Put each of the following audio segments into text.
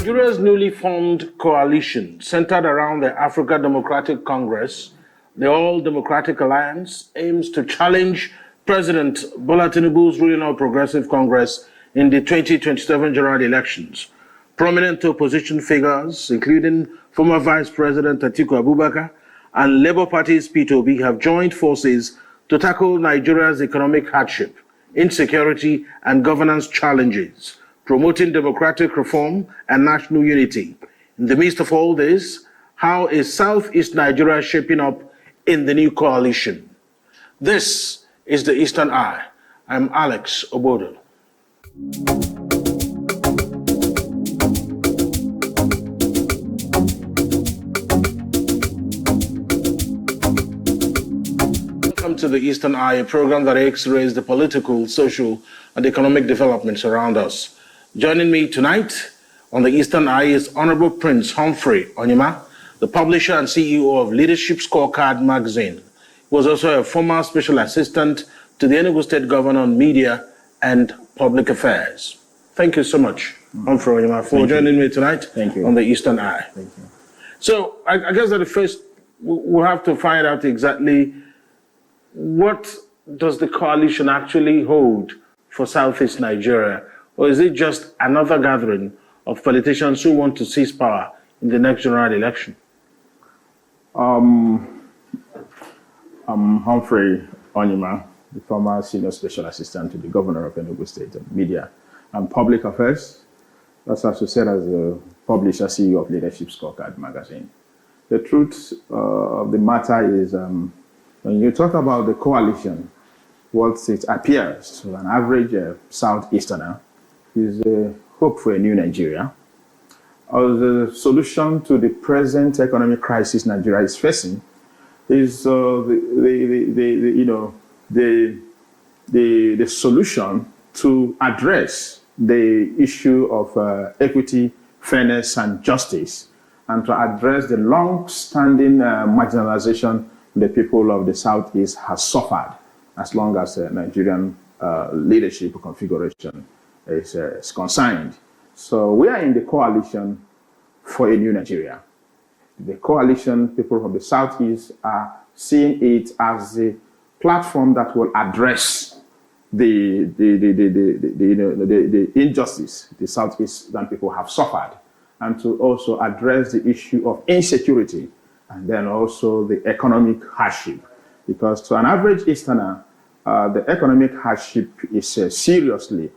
Nigeria's newly formed coalition, centered around the Africa Democratic Congress, the All Democratic Alliance, aims to challenge President Bola Tinubu's ruling All Progressive Congress in the 2027 general elections. Prominent opposition figures, including former Vice President Atiku Abubakar and Labour Party's Peter Obi, have joined forces to tackle Nigeria's economic hardship, insecurity, and governance challenges, promoting democratic reform and national unity. In the midst of all this, how is Southeast Nigeria shaping up in the new coalition? This is the Eastern Eye. I'm Alex Obodo. Welcome to the Eastern Eye, a program that X-rays the political, social, and economic developments around us. Joining me tonight on the Eastern Eye is Honorable Prince Humphrey Onyima, the publisher and CEO of Leadership SCORECARD magazine. He was also a former special assistant to the Enugu State Governor on Media and Public Affairs. Thank you so much, Humphrey Onyima, for joining me tonight on the Eastern Eye. Thank you. So I guess that the first we'll have to find out exactly what does the coalition actually hold for Southeast Nigeria? Or is it just another gathering of politicians who want to seize power in the next general election? Humphrey Onyima, the former senior special assistant to the governor of Enugu State on Media and Public Affairs. That's also said as a publisher, CEO of Leadership SCORECARD magazine. The truth of the matter is, when you talk about the coalition, what it appears to an average Southeasterner is a hope for a new Nigeria. The solution to the present economic crisis Nigeria is facing is the solution to address the issue of equity, fairness, and justice, and to address the long-standing marginalization the people of the Southeast has suffered as long as Nigerian leadership configuration is concerned. So we are in the coalition for a new Nigeria. The coalition, people from the Southeast are seeing it as a platform that will address the injustice the Southeastern people have suffered, and to also address the issue of insecurity and then also the economic hardship. Because to an average Easterner, the economic hardship is seriously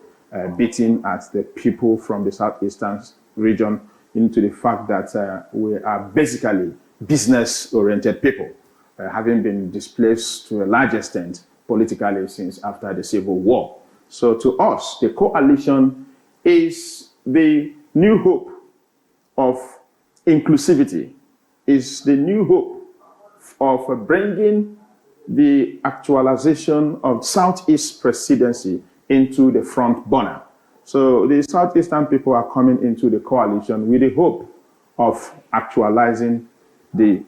beating at the people from the Southeastern region into the fact that we are basically business-oriented people, having been displaced to a large extent politically since after the Civil War. So to us, the coalition is the new hope of inclusivity, is the new hope of bringing the actualization of Southeast presidency into the front burner. So the Southeastern people are coming into the coalition with the hope of actualizing the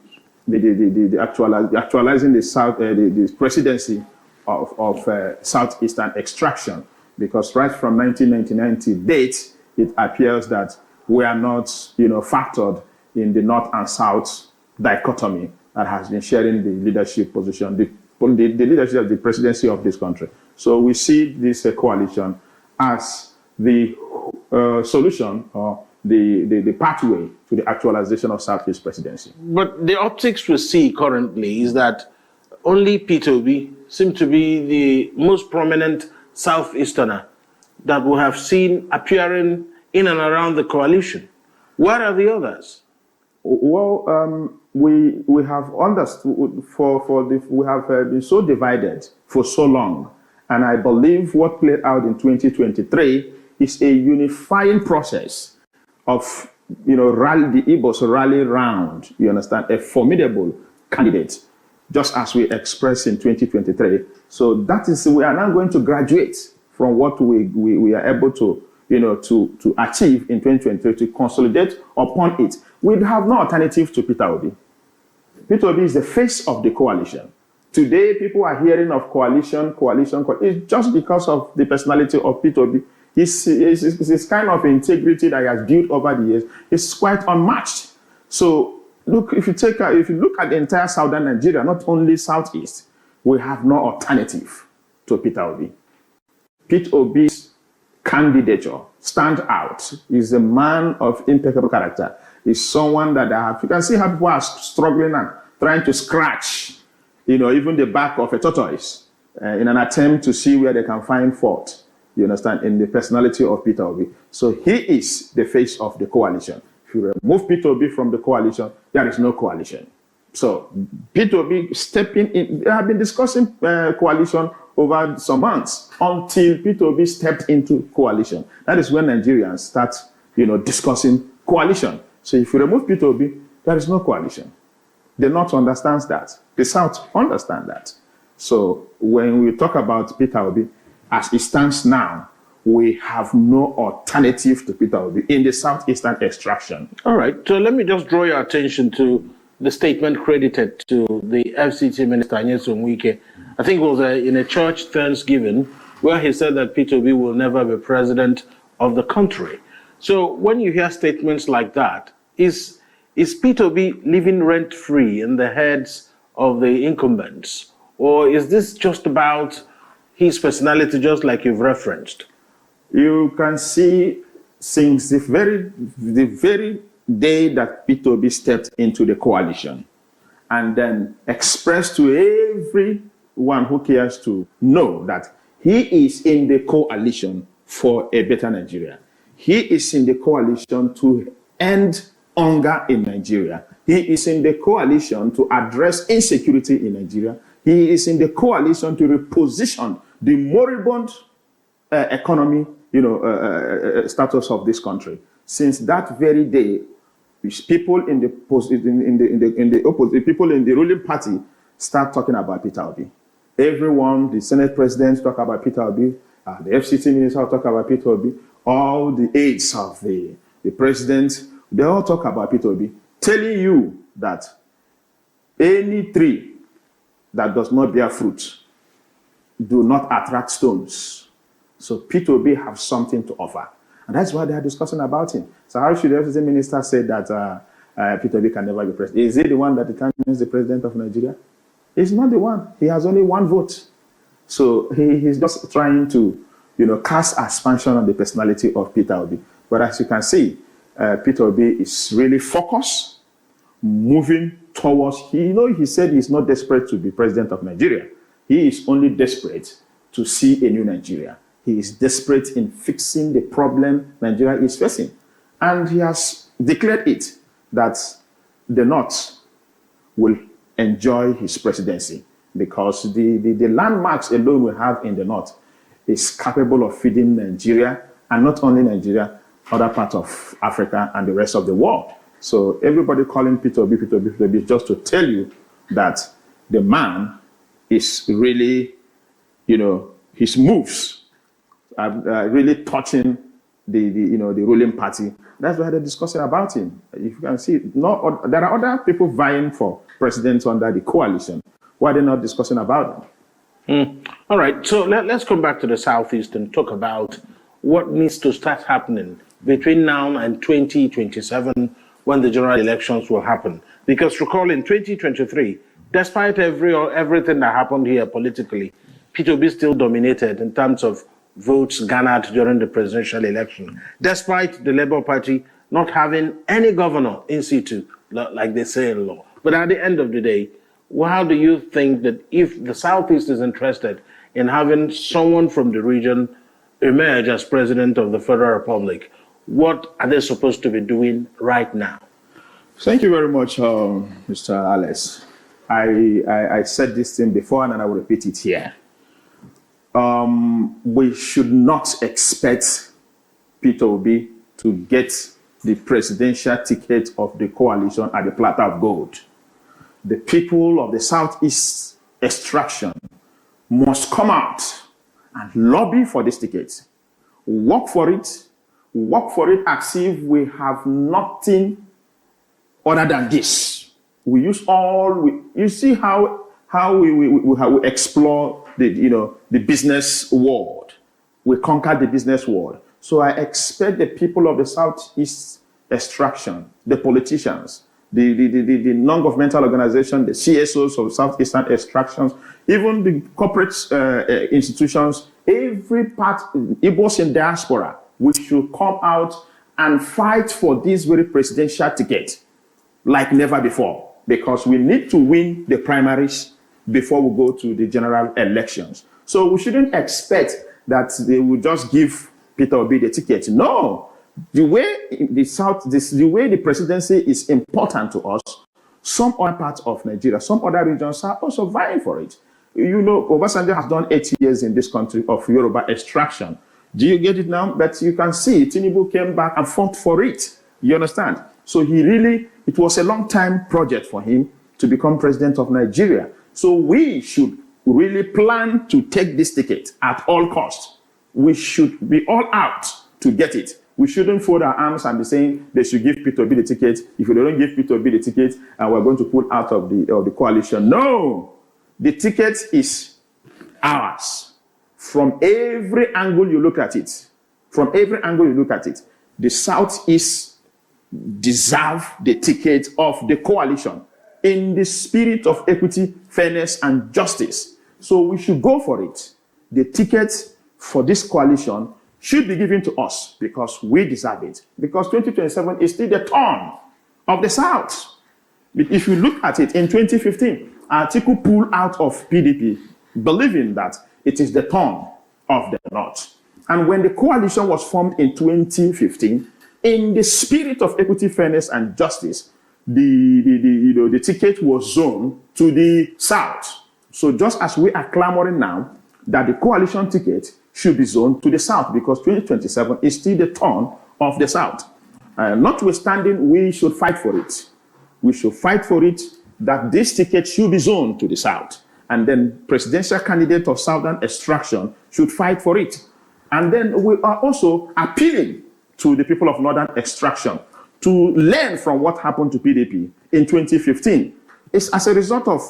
presidency of Southeastern extraction, because right from 1999 to date, it appears that we are not, factored in the North and South dichotomy that has been sharing the leadership position, the leadership of the presidency of this country. So we see this coalition as the solution or the pathway to the actualization of Southeast presidency. But the optics we see currently is that only Peter Obi seems to be the most prominent Southeasterner that we have seen appearing in and around the coalition. What are the others? Well, we have understood we have been so divided for so long, and I believe what played out in 2023 is a unifying process of the Igbos rally round. You understand, a formidable candidate, just as we expressed in 2023. So that is, we are now going to graduate from what we are able to to achieve in 2023, to consolidate upon it. We have no alternative to Peter Obi. Peter Obi is the face of the coalition. Today, people are hearing of coalition. It's just because of the personality of Peter Obi. His kind of integrity that he has built over the years is quite unmatched. So look, if you look at the entire southern Nigeria, not only southeast, we have no alternative to Peter Obi. Pete Obi's candidature stand out. He's a man of impeccable character. He's someone that you can see how people are struggling and trying to scratch, even the back of a tortoise in an attempt to see where they can find fault, you understand, in the personality of Peter Obi. So he is the face of the coalition. If you remove Peter Obi from the coalition, there is no coalition. So Peter Obi stepping in, they have been discussing coalition over some months until Peter Obi stepped into coalition. That is when Nigerians start, discussing coalition. So if you remove Peter Obi, there is no coalition. The North understands that. The South understand that. So when we talk about Peter Obi, as it stands now, we have no alternative to Peter Obi in the southeastern extraction. All right. So let me just draw your attention to the statement credited to the FCT Minister Nyesom Wike. I think it was in a church Thanksgiving where he said that Peter Obi will never be president of the country. So when you hear statements like that, is Peter Obi living rent-free in the heads of the incumbents? Or is this just about his personality, just like you've referenced? You can see since the very day that Peter Obi stepped into the coalition and then expressed to everyone who cares to know that he is in the coalition for a better Nigeria. He is in the coalition to end hunger in Nigeria. He is in the coalition to address insecurity in Nigeria. He is in the coalition to reposition the moribund economy, status of this country. Since that very day, people in the people in the ruling party start talking about Peter Obi. Everyone, the Senate presidents talk about Peter Obi, the FCT minister talk about Peter Obi, all the aides of the president, they all talk about Peter Obi, telling you that any tree that does not bear fruit do not attract stones. So Peter Obi has something to offer. And that's why they are discussing about him. So how should the FCT minister say that Peter Obi can never be president? Is he the one that determines the president of Nigeria? He's not the one. He has only one vote. So he's just trying to, cast aspersion on the personality of Peter Obi. But as you can see, Peter Obi is really focused, moving towards, he said he's not desperate to be president of Nigeria. He is only desperate to see a new Nigeria. He is desperate in fixing the problem Nigeria is facing. And he has declared it that the North will enjoy his presidency because the landmarks alone we have in the North is capable of feeding Nigeria, and not only Nigeria, other parts of Africa and the rest of the world. So everybody calling Peter Obi just to tell you that the man is really, his moves are really touching the ruling party. That's why they're discussing about him. If you can see, there are other people vying for president under the coalition. Why are they not discussing about them? All right, so let's come back to the Southeast and talk about what needs to start happening between now and 2027 when the general elections will happen. Because recall in 2023, despite everything that happened here politically, Peter Obi still dominated in terms of votes garnered during the presidential election, despite the Labour Party not having any governor in situ, like they say in law. But at the end of the day, how do you think that if the Southeast is interested in having someone from the region emerge as president of the Federal Republic, what are they supposed to be doing right now? Thank you very much, Mr. Alex. I said this thing before and I will repeat it here. We should not expect Peter Obi to get the presidential ticket of the coalition at the platter of gold. The people of the Southeast extraction must come out and lobby for this ticket. Work for it as if we have nothing other than this. We use you see how we explore the business world. We conquer the business world. So I expect the people of the Southeast extraction, the politicians, the non-governmental organization, the CSOs of Southeastern extractions, even the corporate institutions, every part, Igbos in diaspora, we should come out and fight for this very presidential ticket like never before, because we need to win the primaries before we go to the general elections. So we shouldn't expect that they will just give Peter Obi the ticket. No, the way the way the presidency is important to us, some other parts of Nigeria, some other regions are also vying for it. You know, Obasanjo has done 8 years in this country of Yoruba extraction. Do you get it now? But you can see Tinubu came back and fought for it. You understand? So it was a long time project for him to become president of Nigeria. So we should really plan to take this ticket at all costs. We should be all out to get it. We shouldn't fold our arms and be saying they should give Peter Obi the ticket. If they don't give Peter Obi the ticket, and we're going to pull out of the coalition. No, the ticket is ours. From every angle you look at it, the Southeast deserve the ticket of the coalition in the spirit of equity, fairness, and justice. So we should go for it. The ticket for this coalition should be given to us because we deserve it. Because 2027 is still the turn of the South. If you look at it, in 2015, Atiku pulled out of PDP, believing that it is the turn of the North. And when the coalition was formed in 2015, in the spirit of equity, fairness, and justice, the ticket was zoned to the South. So just as we are clamoring now that the coalition ticket should be zoned to the South, because 2027 is still the turn of the South. Notwithstanding, we should fight for it. We should fight for it that this ticket should be zoned to the South. And then presidential candidate of Southern extraction should fight for it. And then we are also appealing to the people of Northern extraction to learn from what happened to PDP in 2015. It's as a result of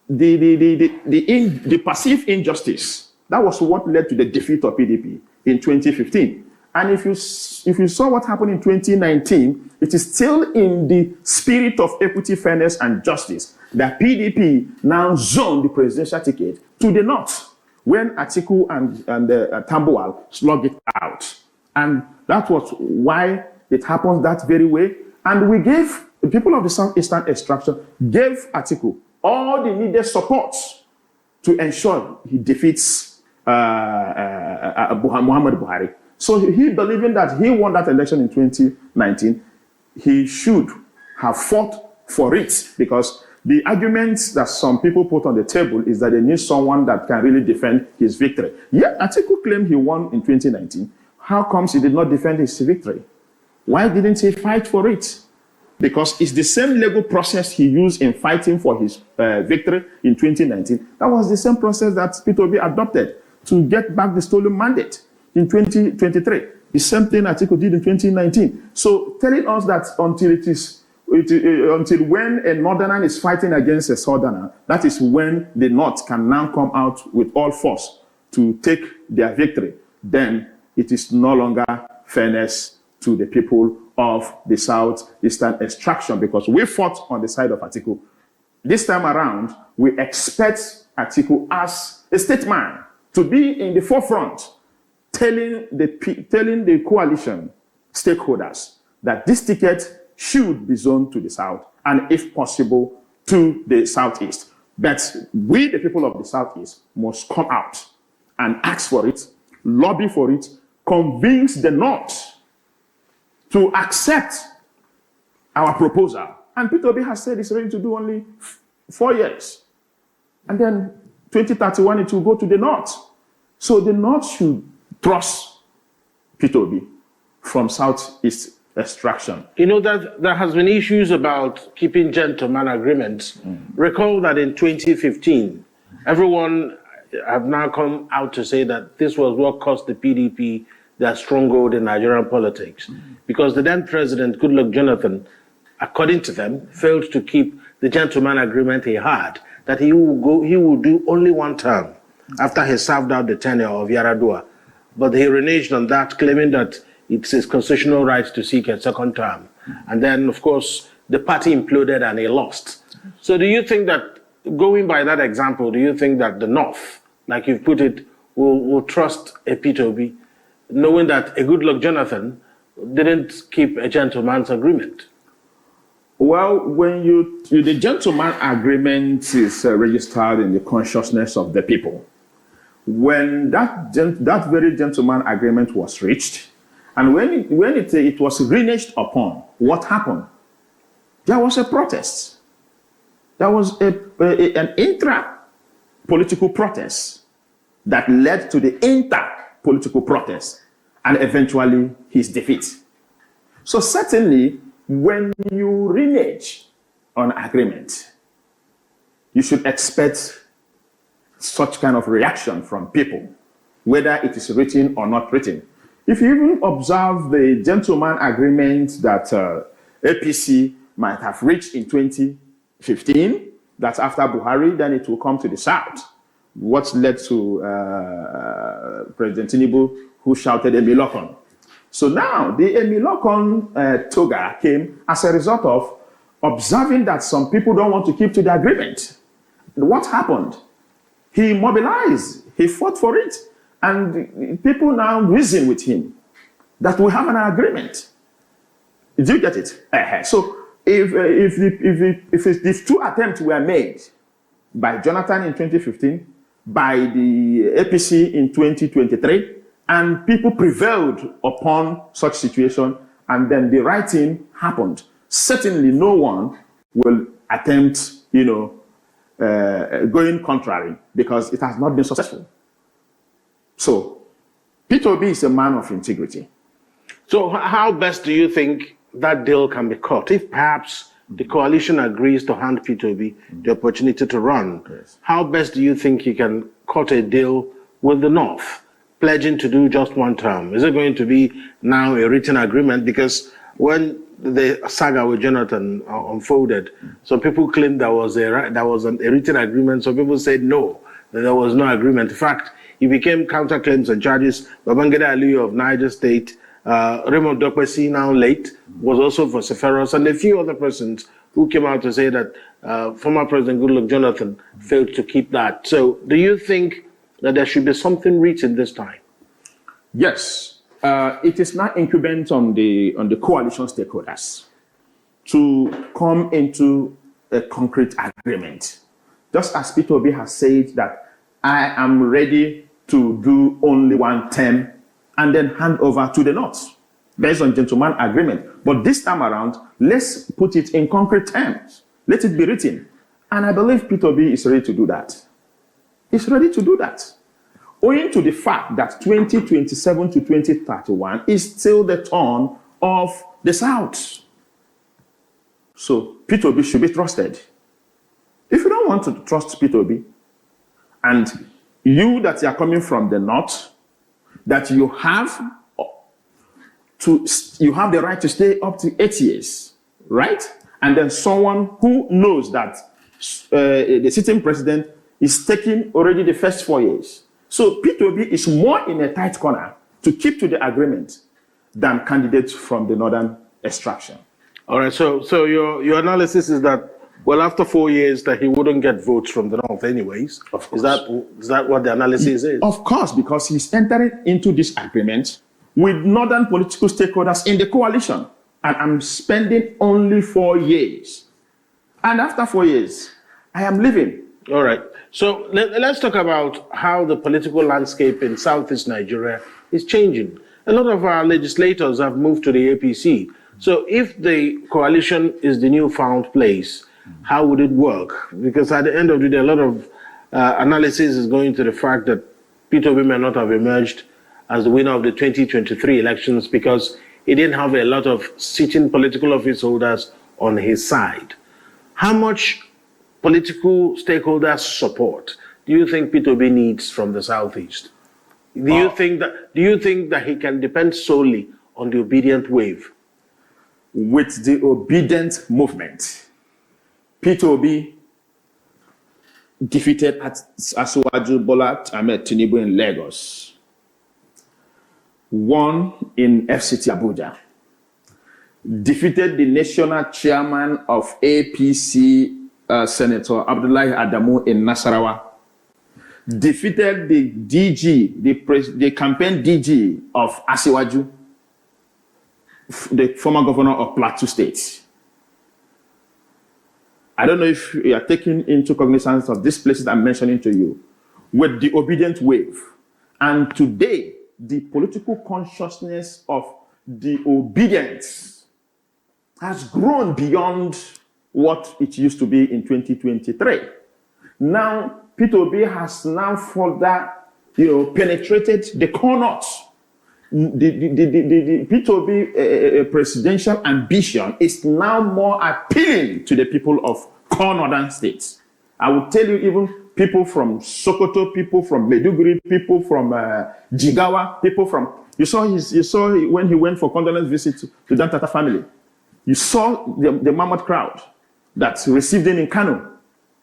the perceived injustice. That was what led to the defeat of PDP in 2015. And if you saw what happened in 2019, it is still in the spirit of equity, fairness, and justice that PDP now zoned the presidential ticket to the North when Atiku and Tambuwal slugged it out. And that was why it happened that very way. And we gave, the people of the Southeastern extraction gave Atiku all the needed support to ensure he defeats Muhammad Buhari. So he believing that he won that election in 2019, he should have fought for it, because the arguments that some people put on the table is that they need someone that can really defend his victory. Yet Atiku claimed he won in 2019. How comes he did not defend his victory? Why didn't he fight for it? Because it's the same legal process he used in fighting for his victory in 2019. That was the same process that Peter Obi adopted to get back the stolen mandate in 2023. The same thing Atiku did in 2019. So telling us that until when a northerner is fighting against a southerner, that is when the North can now come out with all force to take their victory, then it is no longer fairness to the people of the Southeastern extraction, because we fought on the side of Atiku. This time around, we expect Atiku as a statesman to be in the forefront, telling the coalition stakeholders that this ticket should be zoned to the South, and if possible, to the Southeast. But we, the people of the Southeast, must come out and ask for it, lobby for it, convince the North to accept our proposal. And Peter Obi has said he's ready to do only 4 years. And then 2031, it will go to the North. So the North should trust Peter Obi from Southeast extraction. You know that there has been issues about keeping gentleman agreements. Recall that in 2015, everyone have now come out to say that this was what cost the PDP their stronghold in Nigerian politics, because the then president, Goodluck Jonathan, according to them, failed to keep the gentleman agreement he had, that he would do only one term after he served out the tenure of Yaradua. but he reneged on that, claiming that it's his constitutional right to seek a second term. And then, of course, the party imploded and he lost. So do you think that, going by that example, do you think that the North, like you've put it, will trust a P2B, knowing that a Goodluck Jonathan didn't keep a gentleman's agreement? Well, when the gentleman agreement is registered in the consciousness of the people. When that very gentleman agreement was reached, and when it was reneged upon, what happened? There was a protest. There was an intra-political protest that led to the inter-political protest and eventually his defeat. So certainly, when you renege on agreement, you should expect such kind of reaction from people, whether it is written or not written. If you even observe the gentleman agreement that APC might have reached in 2015, that's after Buhari, then it will come to the South. What led to President Tinubu, who shouted Emilokon. So now the Emilokon toga came as a result of observing that some people don't want to keep to the agreement. What happened? He mobilized, he fought for it, and people now reason with him that we have an agreement. Did you get it? So if these two attempts were made by Jonathan in 2015, by the APC in 2023, and people prevailed upon such situation, and then the right thing happened, certainly no one will attempt, going contrary, because it has not been successful. So, P2B is a man of integrity. So how best do you think that deal can be cut? If perhaps the coalition agrees to hand P2B the opportunity to run, yes, how best do you think you can cut a deal with the North, pledging to do just one term? Is it going to be now a written agreement? Because when the saga with Jonathan unfolded, some people claimed there was a written agreement. Some people said no, that there was no agreement. In fact, it became counterclaims and charges. Babangida Aliyu of Niger State, Raymond Dokwesi, now late, was also vociferous, and a few other persons who came out to say that former President Goodluck Jonathan failed to keep that. So do you think that there should be something written this time? Yes. It is now incumbent on the coalition stakeholders to come into a concrete agreement. Just as P2B has said that I am ready to do only one term and then hand over to the North based on gentleman agreement. But this time around, let's put it in concrete terms. Let it be written. And I believe P2B is ready to do that. It's ready to do that. Owing to the fact that 2027 to 2031 is still the turn of the South. So P2B should be trusted. If you don't want to trust P2B, and you that are coming from the North, that you have the right to stay up to 8 years, right? And then someone who knows that the sitting president is taking already the first 4 years. So P2B is more in a tight corner to keep to the agreement than candidates from the northern extraction. All right, so your analysis is that, well, after 4 years, that he wouldn't get votes from the North anyways. Of course. Is that what the analysis is? Of course, because he's entering into this agreement with northern political stakeholders in the coalition. And I'm spending only 4 years. And after 4 years, I am leaving. All right. So let's talk about how the political landscape in Southeast Nigeria is changing. A lot of our legislators have moved to the APC. So if the coalition is the newfound place, how would it work? Because at the end of the day, a lot of analysis is going to the fact that P2B may not have emerged as the winner of the 2023 elections because he didn't have a lot of sitting political office holders on his side. How much political stakeholder support do you think P2B needs from the Southeast? Do you think that he can depend solely on the obedient wave? With the obedient movement, P2B defeated President Bola Ahmed Tinubu in Lagos. won in FCT Abuja, defeated the national chairman of APC, Senator Abdullahi Adamu in Nasarawa, defeated the DG, the campaign DG of Asiwaju, the former governor of Plateau State. I don't know if you are taking into cognizance of these places I'm mentioning to you, with the obedient wave. And today, the political consciousness of the obedience has grown beyond what it used to be in 2023. Now, P2B has now further, penetrated the corners. The P2B presidential ambition is now more appealing to the people of core northern states. I will tell you, even people from Sokoto, people from Maiduguri, people from Jigawa, people from... You saw when he went for condolence visit to Dan Tata family. You saw the mammoth crowd that received him in Kano.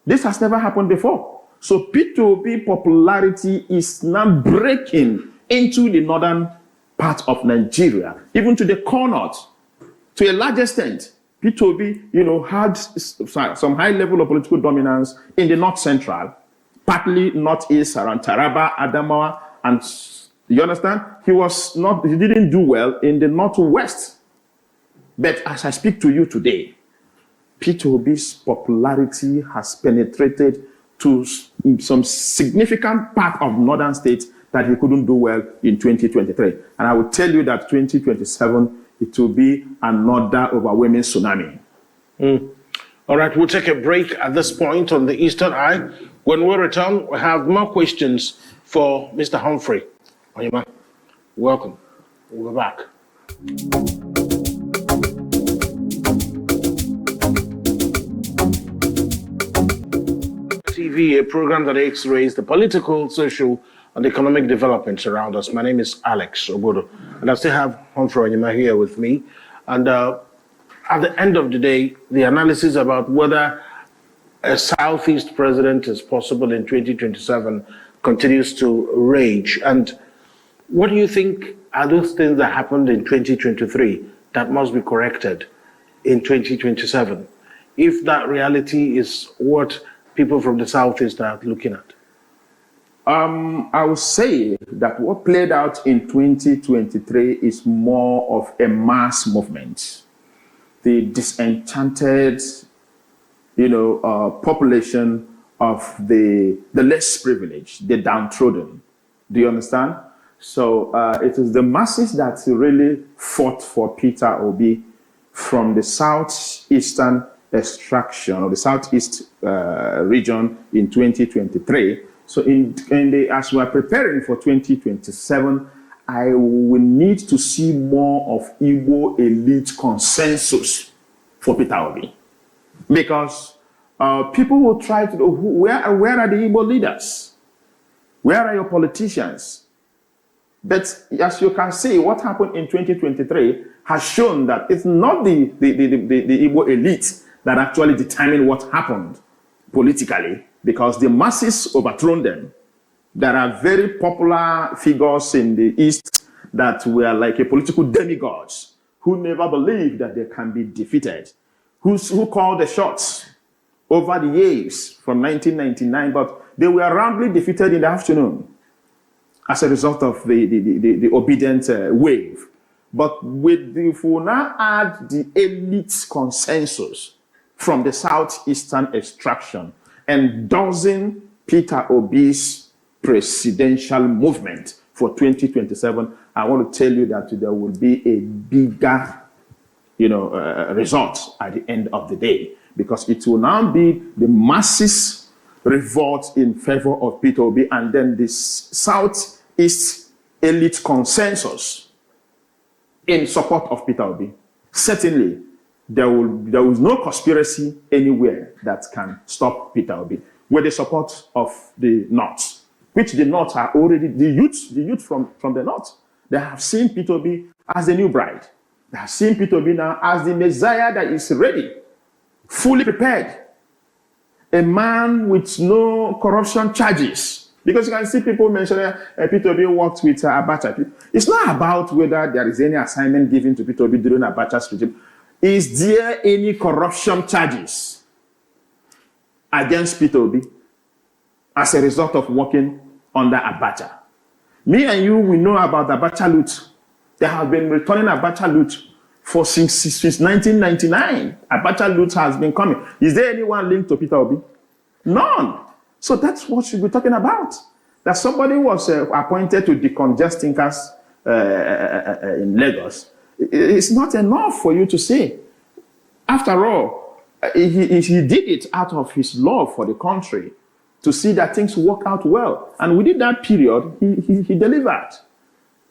This has never happened before. So P2B popularity is now breaking into the northern part of Nigeria, even to the core north. To a large extent, P2B, had some high level of political dominance in the north central, partly northeast around Taraba, Adamawa, and you understand? He didn't do well in the northwest. But as I speak to you today, P2B's popularity has penetrated to some significant part of northern states that he couldn't do well in 2023. And I will tell you that 2027, it will be another overwhelming tsunami. All right, we'll take a break at this point on the Eastern Eye. When we return, we have more questions for Mr. Humphrey. Onyima, welcome. We'll be back. TV, a program that X-rays the political, social, and economic developments around us. My name is Alex Obodo, and I still have Humphrey Onyima here with me. And at the end of the day, the analysis about whether a Southeast president is possible in 2027 continues to rage. And what do you think are those things that happened in 2023 that must be corrected in 2027, if that reality is what people from the Southeast are looking at? I would say that what played out in 2023 is more of a mass movement. The disenchanted, population of the less privileged, the downtrodden. Do you understand? So it is the masses that really fought for Peter Obi from the southeastern extraction or the southeast region in 2023. So as we are preparing for 2027, I will need to see more of Igbo elite consensus for Peter Obi. Because people will try to know, where are the Igbo leaders? Where are your politicians? But as you can see, what happened in 2023 has shown that it's not the Igbo elite that actually determine what happened politically, because the masses overthrown them. There are very popular figures in the East that were like a political demigods who never believed that they can be defeated, who called the shots over the years from 1999, but they were roundly defeated in the afternoon as a result of the obedient wave. But if we now add the elite consensus from the southeastern extraction, endorsing Peter Obi's presidential movement for 2027, I want to tell you that there will be a bigger, result at the end of the day, because it will now be the masses revolt in favor of Peter Obi, and then the southeast elite consensus in support of Peter Obi. Certainly, there is no conspiracy anywhere that can stop Peter Obi, with the support of the North, which the North are already, the youth from the North, they have seen Peter Obi as the new bride. They have seen Peter Obi now as the Messiah that is ready, fully prepared. A man with no corruption charges. Because you can see people mentioning Peter Obi worked with Abacha. It's not about whether there is any assignment given to Peter Obi during Abacha's regime. Is there any corruption charges against Peter Obi as a result of working under Abacha? Me and you, we know about Abacha loot. They have been returning Abacha loot since 1999. Abacha loot has been coming. Is there anyone linked to Peter Obi? None. So that's what we'll be talking about. That somebody was appointed to decongest thinkers in Lagos. It's not enough for you to say. After all, he did it out of his love for the country to see that things work out well. And within that period, he delivered.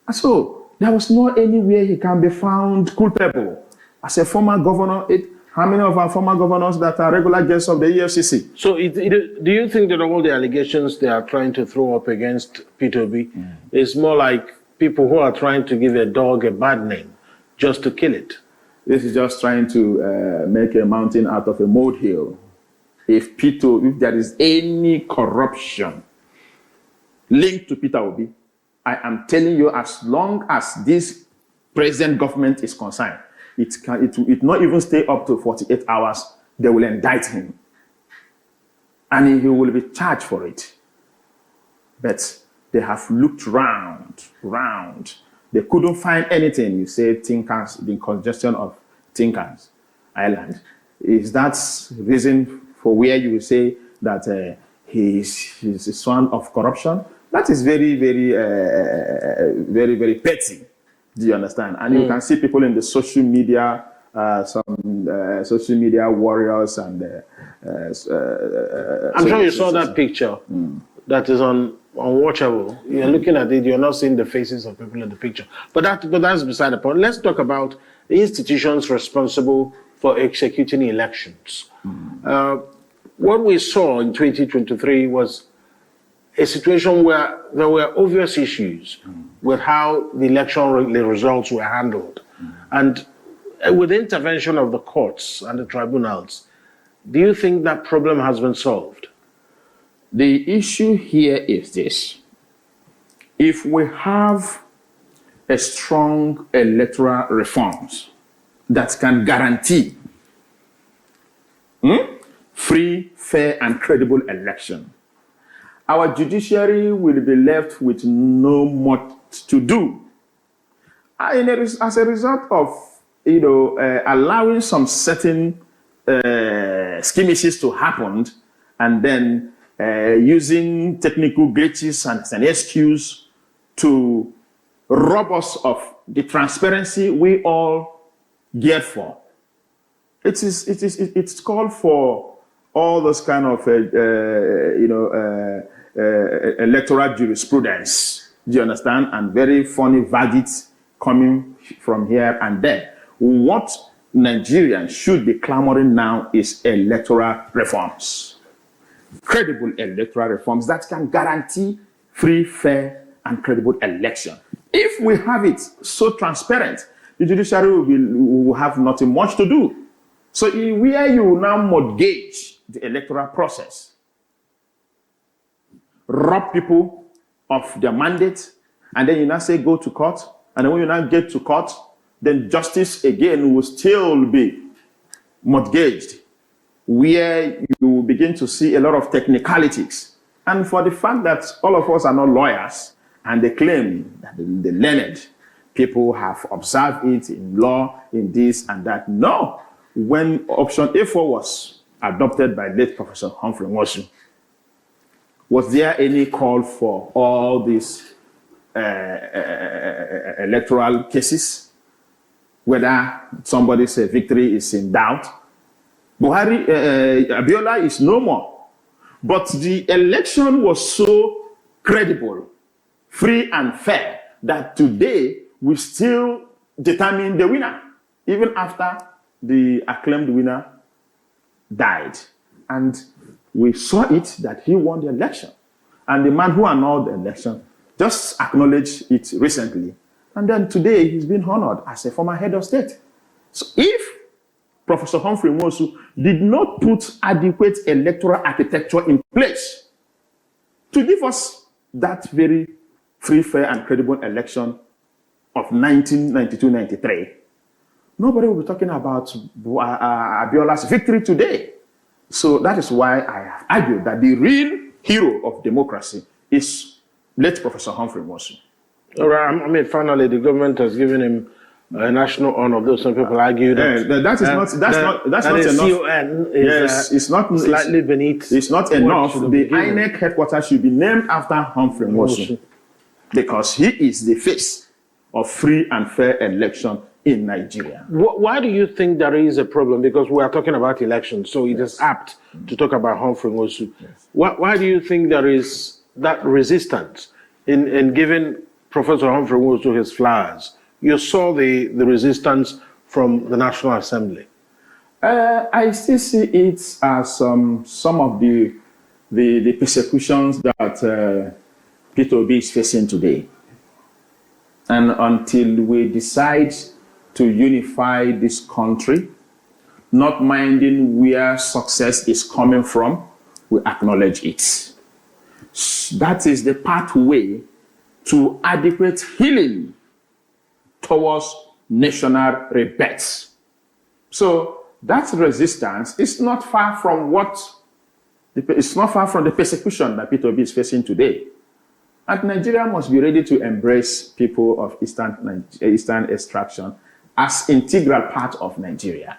And so there was not anywhere he can be found culpable. As a former governor, how many of our former governors that are regular guests of the EFCC? So do you think that all the allegations they are trying to throw up against Peter Obi is more like people who are trying to give a dog a bad name just to kill it? This is just trying to make a mountain out of a molehill. If there is any corruption linked to Peter Obi, I am telling you, as long as this present government is concerned, it will not even stay up to 48 hours. They will indict him. And he will be charged for it. But they have looked round. They couldn't find anything. You say Thinkers, the congestion of Thinkers Island. Is that reason for where you will say that he's a son of corruption? That is very, very petty. Do you understand? And you can see people in the social media, some social media warriors, and I'm sure you saw that picture that is unwatchable. You're looking at it, you're not seeing the faces of people in the picture. But that's beside the point. Let's talk about the institutions responsible for executing elections. What we saw in 2023 was a situation where there were obvious issues with how the election results were handled. And with the intervention of the courts and the tribunals, do you think that problem has been solved? The issue here is this. If we have a strong electoral reforms that can guarantee free, fair, and credible election, our judiciary will be left with no much to do. As a result of allowing some certain skirmishes to happen, and then using technical glitches as an excuse to rob us of the transparency we all geared for. It's called for all those kind of electoral jurisprudence. Do you understand? And very funny verdicts coming from here and there. What Nigerians should be clamoring now is electoral reforms. Credible electoral reforms that can guarantee free, fair, and credible election. If we have it so transparent, the judiciary will have nothing much to do. So where you now mortgage the electoral process, rob people of their mandate, and then you now say go to court, and then when you now get to court, then justice again will still be mortgaged, where you begin to see a lot of technicalities. And for the fact that all of us are not lawyers, and they claim that the learned people have observed it in law, in this and that. No. When option A4 was adopted by late Professor Humphrey, was there any call for all these electoral cases, whether somebody's victory is in doubt? Abiola is no more. But the election was so credible, free and fair, that today we still determine the winner, even after the acclaimed winner died. And we saw it that he won the election. And the man who annulled the election just acknowledged it recently. And then today he's been honored as a former head of state. So if Professor Humphrey did not put adequate electoral architecture in place to give us that very free, fair, and credible election of 1992-93, nobody will be talking about Abiola's victory today. So that is why I have argued that the real hero of democracy is late Professor Humphrey Mosu. All right, I mean, finally, the government has given him a national honor, though some people argue that that's not enough. CON is it's not slightly beneath. It's not enough. The INEC headquarters should be named after Humphrey Mosu because he is the face of free and fair election in Nigeria. Why do you think there is a problem? Because we are talking about elections, so it is apt to talk about Humphrey Mosu. Yes. Why do you think there is that resistance in giving Professor Humphrey Mosu his flowers? You saw the resistance from the National Assembly. I still see it as some of the persecutions that Peter Obi is facing today. And until we decide to unify this country, not minding where success is coming from, we acknowledge it. That is the pathway to adequate healing towards national rebirth. So that resistance is not far from the persecution that Peter Obi is facing today. And Nigeria must be ready to embrace people of Eastern extraction as integral part of Nigeria.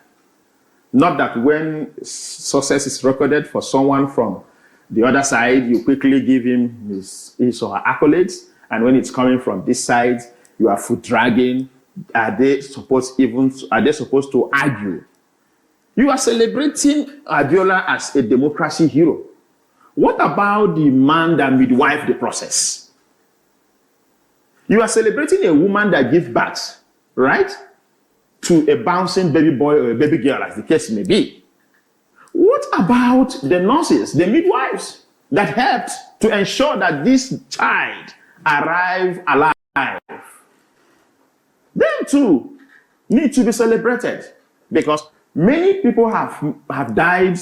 Not that when success is recorded for someone from the other side, you quickly give him his or her accolades, and when it's coming from this side, you are foot dragging. Are they supposed to argue? You are celebrating Abiola as a democracy hero. What about the man that midwifed the process? You are celebrating a woman that gives birth, right, to a bouncing baby boy or a baby girl, as the case may be. What about the nurses, the midwives that helped to ensure that this child arrived alive? Them too need to be celebrated because many people have died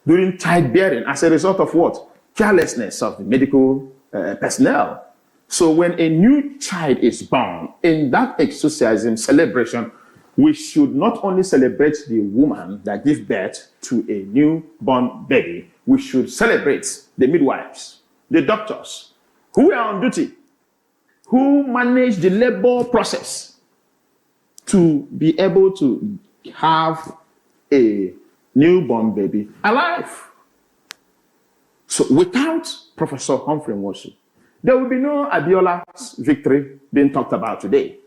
during childbearing as a result of what? Carelessness of the medical personnel. So when a new child is born, in that exorcism celebration, we should not only celebrate the woman that gives birth to a newborn baby, we should celebrate the midwives, the doctors, who are on duty, who manage the labor process to be able to have a newborn baby alive. So without Professor Humphrey Mosu, there will be no Abiola's victory being talked about today.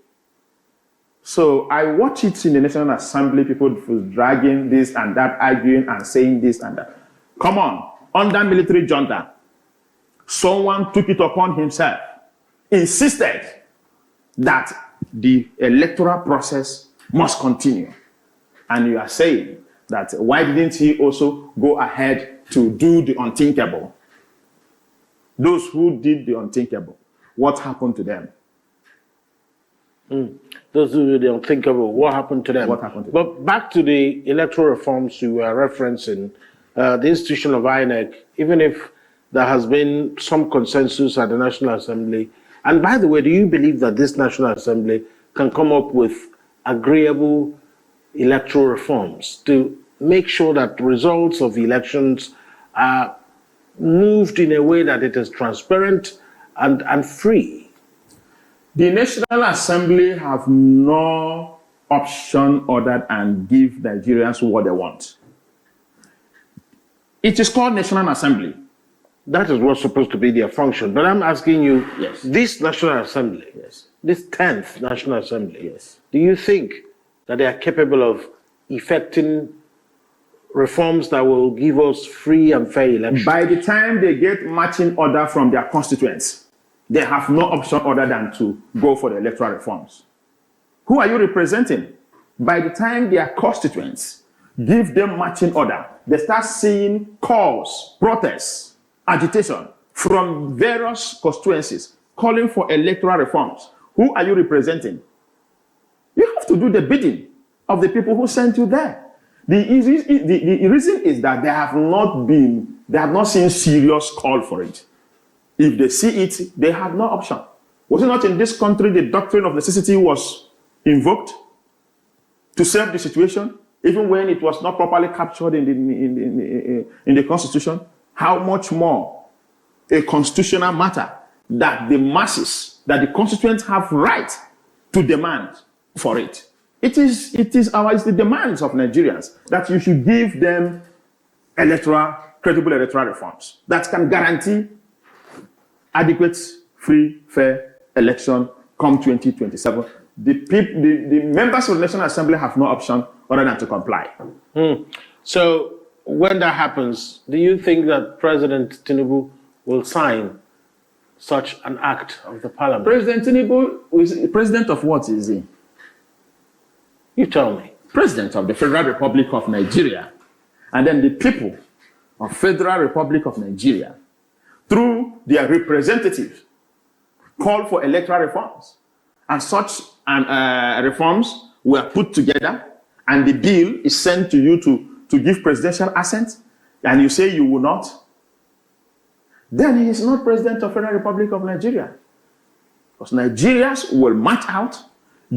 So I watch it in the National Assembly, people dragging this and that, arguing and saying this and that. Come on, under military junta, someone took it upon himself, insisted that the electoral process must continue. And you are saying that why didn't he also go ahead to do the unthinkable? Those who did the unthinkable, what happened to them? Those who did the unthinkable, what happened to them? What happened to them? But back to the electoral reforms you were referencing, the institution of INEC, even if there has been some consensus at the National Assembly, and by the way, do you believe that this National Assembly can come up with agreeable electoral reforms to make sure that the results of the elections are moved in a way that it is transparent and free? The National Assembly have no option other than give Nigerians what they want. It is called National Assembly. That is what's supposed to be their function. But I'm asking you, Yes. this National Assembly, Yes. this 10th National Assembly, Yes. do you think that they are capable of effecting reforms that will give us free and fair elections? By the time they get marching order from their constituents, they have no option other than to go for the electoral reforms. Who are you representing? By the time their constituents give them marching order, they start seeing calls, protests, agitation from various constituencies calling for electoral reforms. Who are you representing? You have to do the bidding of the people who sent you there. The reason is that they have not seen serious call for it. If they see it, they have no option. Was it not in this country the doctrine of necessity was invoked to save the situation, even when it was not properly captured in the Constitution? How much more a constitutional matter that the masses, that the constituents have right to demand for it? It is the demands of Nigerians that you should give them credible electoral reforms that can guarantee adequate, free, fair election come 2027. The members of the National Assembly have no option other than to comply. So when that happens, do you think that President Tinubu will sign such an act of the parliament? President Tinubu is president of what is he? You tell me. President of the Federal Republic of Nigeria. And then the people of Federal Republic of Nigeria, through their representatives, call for electoral reforms. And such reforms were put together, and the bill is sent to you to give presidential assent, and you say you will not, then he is not president of Federal Republic of Nigeria. Because Nigerians will march out,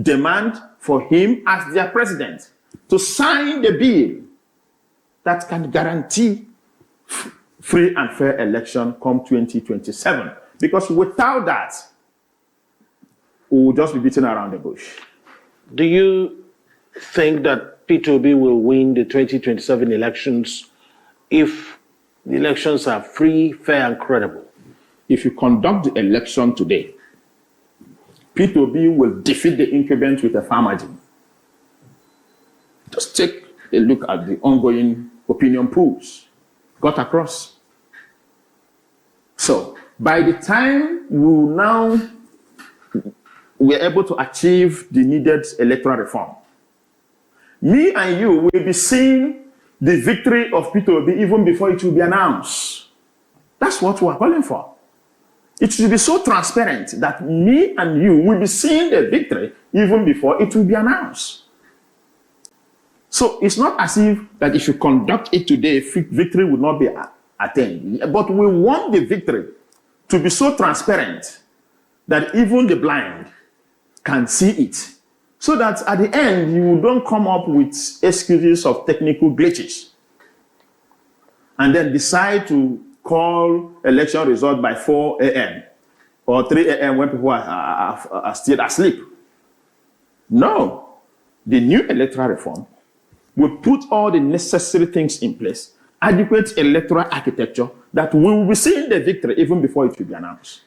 demand for him as their president to sign the bill that can guarantee free and fair election come 2027. Because without that, we will just be beating around the bush. Do you think that P2B will win the 2027 elections if the elections are free, fair, and credible? If you conduct the election today, P2B will defeat the incumbent with a far margin. Just take a look at the ongoing opinion polls got across. So, by the time we're able to achieve the needed electoral reform, me and you will be seeing the victory of P2B even before it will be announced. That's what we're calling for. It should be so transparent that me and you will be seeing the victory even before it will be announced. So it's not as if that if you conduct it today, victory will not be attained. But we want the victory to be so transparent that even the blind can see it. So that at the end, you don't come up with excuses of technical glitches and then decide to call election result by 4 a.m. or 3 a.m. when people are still asleep. No. The new electoral reform will put all the necessary things in place, adequate electoral architecture that we will be seeing the victory even before it will be announced.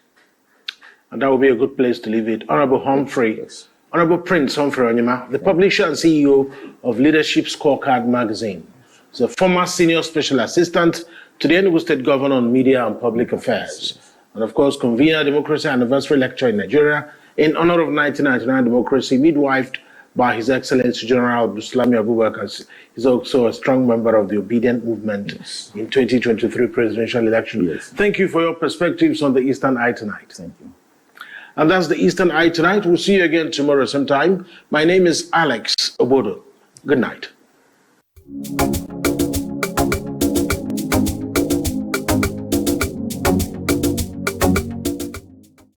And that will be a good place to leave it. Honorable Humphrey, Yes. Honorable Prince Humphrey Onyima, the publisher and CEO of Leadership SCORECARD magazine. He's a former senior special assistant to the Enugu State Governor on Media and Public Affairs. And of course, convener Democracy Anniversary Lecture in Nigeria in honor of 1999 democracy, midwifed by His Excellency General Abubakar. He's also a strong member of the Obedient Movement in 2023 presidential election. Yes. Thank you for your perspectives on the Eastern Eye tonight. Thank you. And that's the Eastern Eye tonight. We'll see you again tomorrow same time. My name is Alex Obodo. Good night.